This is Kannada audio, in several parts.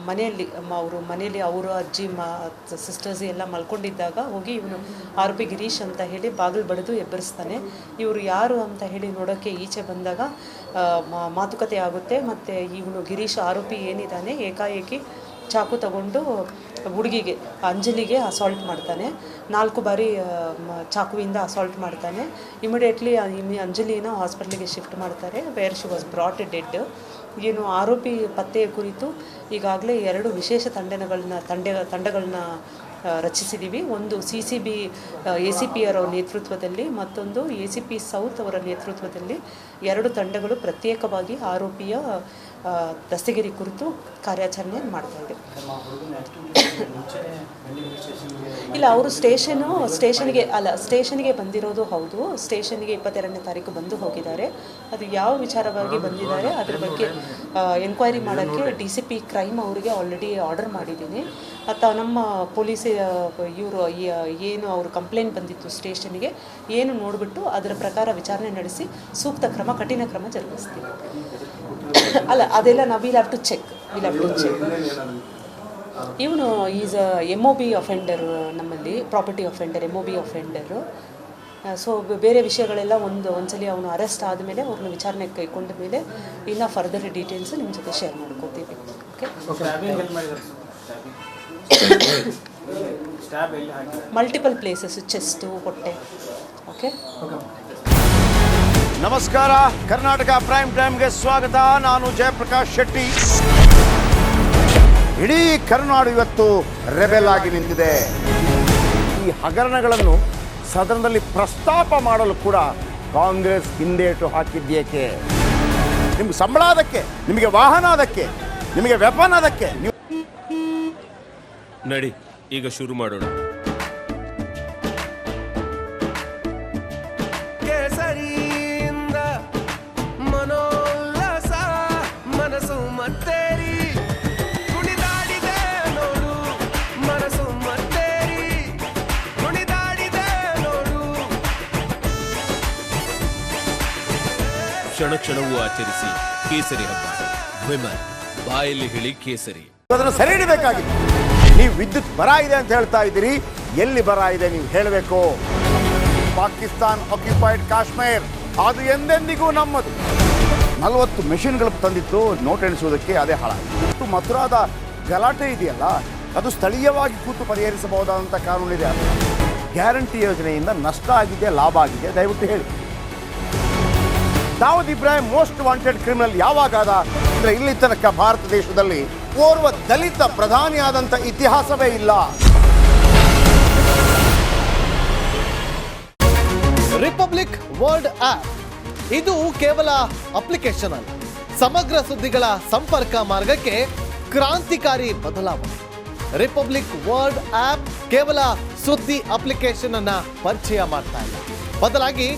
ಮನೆಯಲ್ಲಿ ಅವರು ಅಜ್ಜಿ ಸಿಸ್ಟರ್ಸ್ ಎಲ್ಲ ಮಲ್ಕೊಂಡಿದ್ದಾಗ ಹೋಗಿ ಇವನು ಆರೋಪಿ ಗಿರೀಶ್ ಅಂತ ಹೇಳಿ ಬಾಗಿಲು ಬಡಿದು ಎಬ್ಬರಿಸ್ತಾನೆ. ಇವರು ಯಾರು ಅಂತ ಹೇಳಿ ನೋಡೋಕ್ಕೆ ಈಚೆ ಬಂದಾಗ ಮಾತುಕತೆ ಆಗುತ್ತೆ. ಮತ್ತು ಇವನು ಗಿರೀಶ್ ಆರೋಪಿ ಏನಿದ್ದಾನೆ ಏಕಾಏಕಿ ಚಾಕು ತಗೊಂಡು ಹುಡುಗಿಗೆ ಅಂಜಲಿಗೆ ಅಸಾಲ್ಟ್ ಮಾಡ್ತಾನೆ. 4 ಬಾರಿ ಚಾಕುವಿಂದ ಅಸಾಲ್ಟ್ ಮಾಡ್ತಾನೆ. ಇಮಿಡಿಯೇಟ್ಲಿ ಅಂಜಲಿನ ಹಾಸ್ಪಿಟ್ಲಿಗೆ ಶಿಫ್ಟ್ ಮಾಡ್ತಾರೆ. Where she was brought dead. ಏನು ಆರೋಪಿ ಪತ್ತೆಯ ಕುರಿತು ಈಗಾಗಲೇ 2 ವಿಶೇಷ ತಂಡಗಳನ್ನ ರಚಿಸಿದ್ದೀವಿ. ಒಂದು CCB ACP ಅವರ ನೇತೃತ್ವದಲ್ಲಿ, ಮತ್ತೊಂದು ACP ಸೌತ್ ಅವರ ನೇತೃತ್ವದಲ್ಲಿ 2 ತಂಡಗಳು ಪ್ರತ್ಯೇಕವಾಗಿ ಆರೋಪಿಯ ದಸ್ತಗಿರಿ ಕುರಿತು ಕಾರ್ಯಾಚರಣೆ ಮಾಡ್ತಾ ಇದ್ದೀವಿ. ಇಲ್ಲ, ಅವರು ಸ್ಟೇಷನ್ಗೆ ಬಂದಿರೋದು ಹೌದು. ಸ್ಟೇಷನ್ಗೆ 22ನೇ ತಾರೀಕು ಬಂದು ಹೋಗಿದ್ದಾರೆ. ಅದು ಯಾವ ವಿಚಾರವಾಗಿ ಬಂದಿದ್ದಾರೆ ಅದ್ರ ಬಗ್ಗೆ ಎನ್ಕ್ವೈರಿ ಮಾಡೋಕ್ಕೆ DCP ಕ್ರೈಮ್ ಅವರಿಗೆ ಆಲ್ರೆಡಿ ಆರ್ಡರ್ ಮಾಡಿದ್ದೀನಿ. ನಮ್ಮ ಪೊಲೀಸ್ ಇವರು ಏನು ಅವರು ಕಂಪ್ಲೇಂಟ್ ಬಂದಿತ್ತು ಸ್ಟೇಷನ್ಗೆ ಏನು ನೋಡಿಬಿಟ್ಟು ಅದರ ಪ್ರಕಾರ ವಿಚಾರಣೆ ನಡೆಸಿ ಸೂಕ್ತ ಕ್ರಮ, ಕಠಿಣ ಕ್ರಮ ಜರುಗಿಸ್ತೀವಿ. ಅಲ್ಲ, ಅದೆಲ್ಲ ನಾವು ವಿಲ್ ಹ್ಯಾವ್ ಟು ಚೆಕ್. ಇವನು ಈಸ್ MOB ಅಫೆಂಡರ್, ನಮ್ಮಲ್ಲಿ ಪ್ರಾಪರ್ಟಿ ಅಫೆಂಡರ್, MOB ಅಫೆಂಡರು. ಸೊ ಬೇರೆ ವಿಷಯಗಳೆಲ್ಲ ಒಂದ್ಸಲಿ ಅವನು ಅರೆಸ್ಟ್ ಆದಮೇಲೆ ಅವ್ರನ್ನ ವಿಚಾರಣೆಗೆ ಕೈಕೊಂಡ ಮೇಲೆ ಇನ್ನೂ ಫರ್ದರ್ ಡೀಟೇಲ್ಸ್ ನಿಮ್ಮ ಜೊತೆ ಶೇರ್ ಮಾಡ್ಕೋತೀವಿ. ಮಲ್ಟಿಪಲ್ ಪ್ಲೇಸಸ್, ಚೆಸ್ಟು, ಹೊಟ್ಟೆ. ಓಕೆ, ನಮಸ್ಕಾರ. ಕರ್ನಾಟಕ ಪ್ರೈಮ್ ಟೈಮ್ಗೆ ಸ್ವಾಗತ. ನಾನು ಜಯಪ್ರಕಾಶ್ ಶೆಟ್ಟಿ. ಇಡೀ ಕರ್ನಾಡು ಇವತ್ತು ರೆಬೆಲ್ ಆಗಿ ನಿಂತಿದೆ. ಈ ಹಗರಣಗಳನ್ನು ಸದನದಲ್ಲಿ ಪ್ರಸ್ತಾಪ ಮಾಡಲು ಕೂಡ ಕಾಂಗ್ರೆಸ್ ಹಿಂದೇಟು ಹಾಕಿದ್ದೇಕೆ? ನಿಮ್ಗೆ ಸಂಬಳ ಅದಕ್ಕೆ, ನಿಮಗೆ ವಾಹನ ಅದಕ್ಕೆ, ನಿಮಗೆ ವೆಪನ್ ಅದಕ್ಕೆ. ನಡಿ, ಈಗ ಶುರು ಮಾಡೋಣ. ಕ್ಷಣ ಕ್ಷಣವೂ ಆಚರಿಸಿ ಕೇಸರಿ ಹಬ್ಬ. ವಿಮಲ್, ಬಾಯಲ್ಲಿ ಹೇಳಿ ಕೇಸರಿ. ಅದನ್ನು ಸರಿ ಇಡಬೇಕಾಗಿತ್ತು. ನೀವು ವಿದ್ಯುತ್ ಬರ ಇದೆ ಅಂತ ಹೇಳ್ತಾ ಇದ್ದೀರಿ, ಎಲ್ಲಿ ಬರ ಇದೆ ನೀವು ಹೇಳಬೇಕು. ಪಾಕಿಸ್ತಾನ್ ಆಕ್ಯುಪೈಡ್ ಕಾಶ್ಮೀರ್ ಅದು ಎಂದೆಂದಿಗೂ ನಮ್ಮದು. 40 ಮೆಷಿನ್ಗಳು ತಂದಿತ್ತು ನೋಟ್ ಎಣಿಸುವುದಕ್ಕೆ, ಅದೇ ಹಾಳಾಗಿದೆ. ಮಥುರಾದ ಗಲಾಟೆ ಇದೆಯಲ್ಲ, ಅದು ಸ್ಥಳೀಯವಾಗಿ ಕೂತು ಪರಿಹರಿಸಬಹುದಾದಂಥ ಕಾನೂನಿದೆ. ಗ್ಯಾರಂಟಿ ಯೋಜನೆಯಿಂದ ನಷ್ಟ ಆಗಿದೆ, ಲಾಭ ಆಗಿದೆ, ದಯವಿಟ್ಟು ಹೇಳಿ. Dawood Ibrahim most wanted criminal ಯಾವಾಗಾದ ಅಂದರೆ ಇಲ್ಲಿ ತನಕ ಭಾರತ ದೇಶದಲ್ಲಿ ಓರ್ವ ದಲಿತ ಪ್ರಧಾನಿಯಾದಂಥ ಇತಿಹಾಸವೇ ಇಲ್ಲ. ರಿಪಬ್ಲಿಕ್ ವರ್ಲ್ಡ್ ಆಪ್ ಇದು ಕೇವಲ ಅಪ್ಲಿಕೇಶನ್ ಅಲ್ಲ, ಸಮಗ್ರ ಸುದ್ದಿಗಳ ಸಂಪರ್ಕ ಮಾರ್ಗಕ್ಕೆ ಕ್ರಾಂತಿಕಾರಿ ಬದಲಾವಣೆ. ರಿಪಬ್ಲಿಕ್ ವರ್ಲ್ಡ್ ಆಪ್ ಕೇವಲ ಸುದ್ದಿ ಅಪ್ಲಿಕೇಶನ್ ಅನ್ನ ಪರಿಚಯ ಮಾಡ್ತಾ ಇಲ್ಲ, ಬದಲಾಗಿ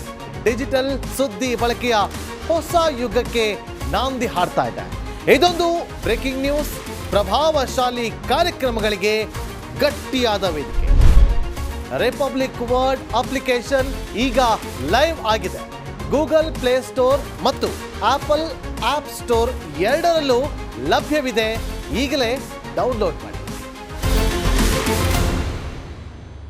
ಡಿಜಿಟಲ್ ಸುದ್ದಿ ಬಳಕೆಯ ಹೊಸ ಯುಗಕ್ಕೆ ನಾಂದಿ ಹಾಡ್ತಾ ಇದೆ. ಇದೊಂದು ಬ್ರೇಕಿಂಗ್ ನ್ಯೂಸ್, ಪ್ರಭಾವಶಾಲಿ ಕಾರ್ಯಕ್ರಮಗಳಿಗೆ ಗಟ್ಟಿಯಾದ ವೇದಿಕೆ. ರಿಪಬ್ಲಿಕ್ ವರ್ಲ್ಡ್ ಅಪ್ಲಿಕೇಶನ್ ಈಗ ಲೈವ್ ಆಗಿದೆ. ಗೂಗಲ್ ಪ್ಲೇ ಸ್ಟೋರ್ ಮತ್ತು ಆಪಲ್ ಆಪ್ ಸ್ಟೋರ್ ಎರಡರಲ್ಲೂ ಲಭ್ಯವಿದೆ. ಈಗಲೇ ಡೌನ್ಲೋಡ್ ಮಾಡಿ.